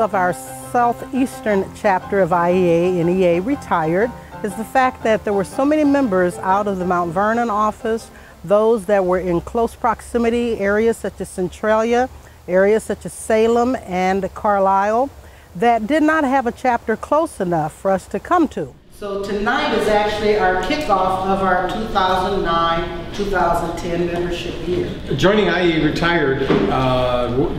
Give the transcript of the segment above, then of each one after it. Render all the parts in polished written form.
of our Southeastern Chapter of IEA and iea-retired is the fact that there were so many members out of the Mount Vernon office, those that were in close proximity, areas such as Centralia, areas such as Salem and Carlisle, that did not have a chapter close enough for us to come to. So tonight is actually our kickoff of our 2009-2010 membership year. Joining IEA Retired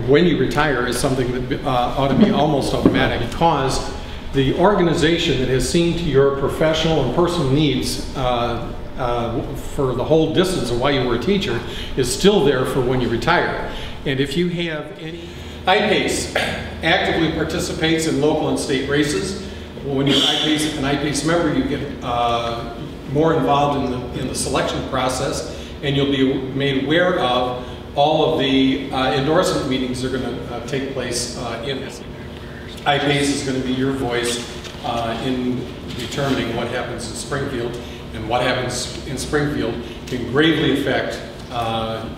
when you retire is something that ought to be almost automatic, because the organization that has seen to your professional and personal needs for the whole distance of why you were a teacher is still there for when you retire. And if you have any... IPACE actively participates in local and state races. When you're an IPACE member, you get more involved in the selection process, and you'll be made aware of all of the endorsement meetings that are going to take place in this. IPACE is going to be your voice in determining what happens in Springfield, and what happens in Springfield can gravely affect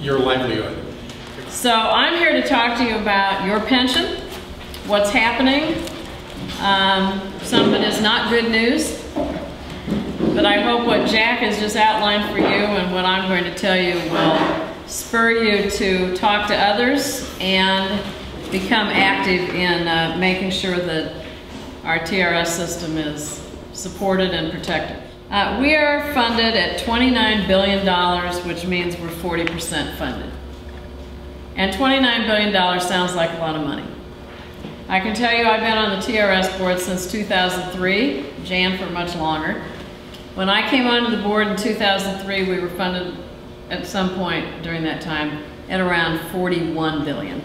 your livelihood. So I'm here to talk to you about your pension, what's happening. Some of it is not good news, but I hope what Jack has just outlined for you and what I'm going to tell you will spur you to talk to others and become active in making sure that our TRS system is supported and protected. We are funded at $29 billion, which means we're 40% funded. And $29 billion sounds like a lot of money. I can tell you I've been on the TRS board since 2003, Jan for much longer. When I came onto the board in 2003, we were funded at some point during that time at around $41 billion,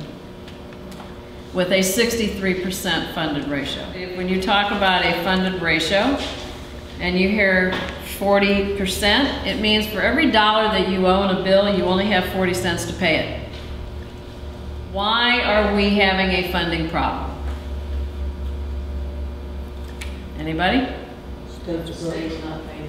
with a 63% funded ratio. When you talk about a funded ratio and you hear 40%, it means for every dollar that you owe in a bill, you only have 40 cents to pay it. Why are we having a funding problem? Anybody?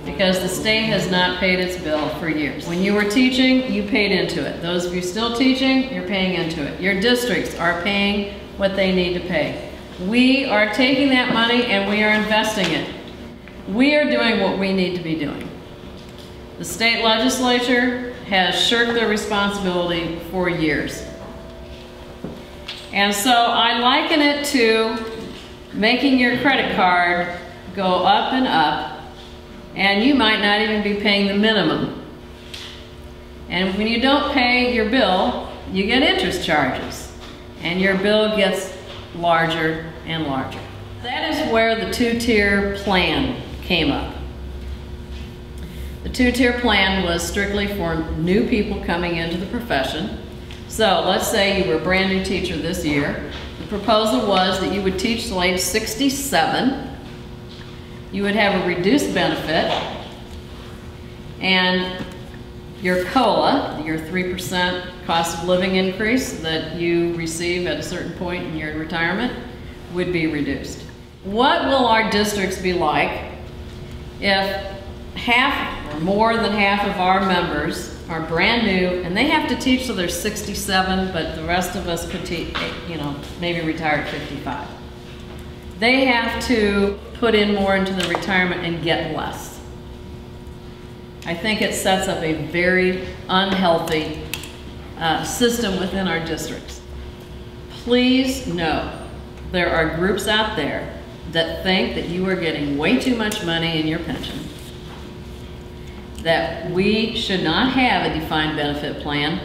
Because the state has not paid its bill for years. When you were teaching, you paid into it. Those of you still teaching, you're paying into it. Your districts are paying what they need to pay. We are taking that money and we are investing it. We are doing what we need to be doing. The state legislature has shirked their responsibility for years. And so I liken it to making your credit card go up and up, and you might not even be paying the minimum. And when you don't pay your bill, you get interest charges, and your bill gets larger and larger. That is where the two-tier plan came up. The two-tier plan was strictly for new people coming into the profession. So let's say you were a brand new teacher this year. The proposal was that you would teach till age 67. You would have a reduced benefit, and your COLA, your 3% cost of living increase that you receive at a certain point in your retirement, would be reduced. What will our districts be like if half or more than half of our members are brand new and they have to teach till they're 67, but the rest of us could teach, maybe retire at 55. They have to put in more into the retirement and get less. I think it sets up a very unhealthy system within our districts. Please know there are groups out there that think that you are getting way too much money in your pension, that we should not have a defined benefit plan,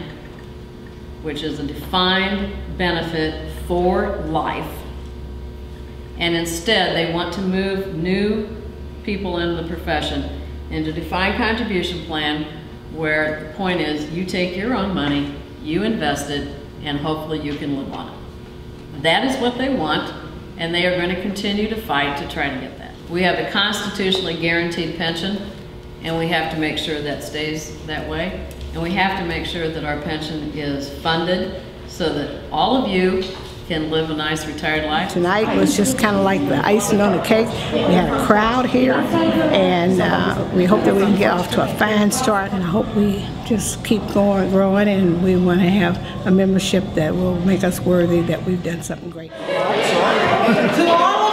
which is a defined benefit for life, and instead they want to move new people into the profession into a defined contribution plan, where the point is you take your own money, you invest it, and hopefully you can live on it. That is what they want, and they are going to continue to fight to try to get that. We have a constitutionally guaranteed pension, and we have to make sure that stays that way. And we have to make sure that our pension is funded so that all of you can live a nice retired life. Tonight was just kind of like the icing on the cake. We had a crowd here, and we hope that we can get off to a fine start, and I hope we just keep going, growing, and we want to have a membership that will make us worthy that we've done something great. To all